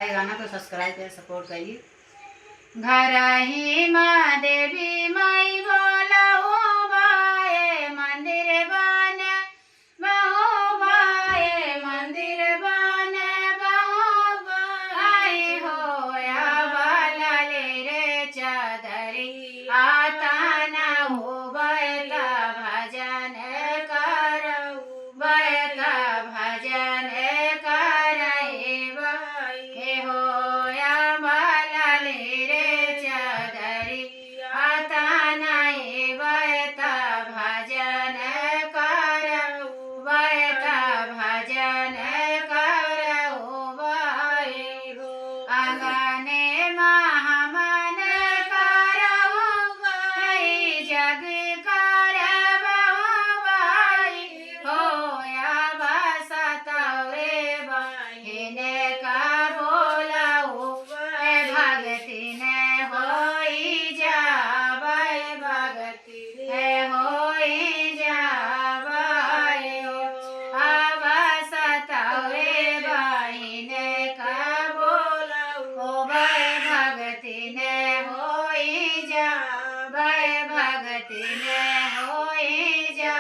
गाना तो सब्सक्राइब कर सपोर्ट करिए। घर ही माँ देवी माई बोलाओ बाए मंदिर बने बहो बाए मंदिर बने बहो बाए होया वाला ले रे चादरी आता ना हो बैला भजन करऊ बैला भजन करे के होया वाला ले रे चादरी आता नहीं बैता भजन करऊ बैता भजन करऊ बाई हो आंगने महामन करऊ बाई जग करबहु बाई होया बसतवे बहिने का बोलाऊ भगति ने होई जाबै भगति ने होई जाबै अब सतवे बहिने का बोलाऊ भगति ने होई जाबै भगति ने होई जा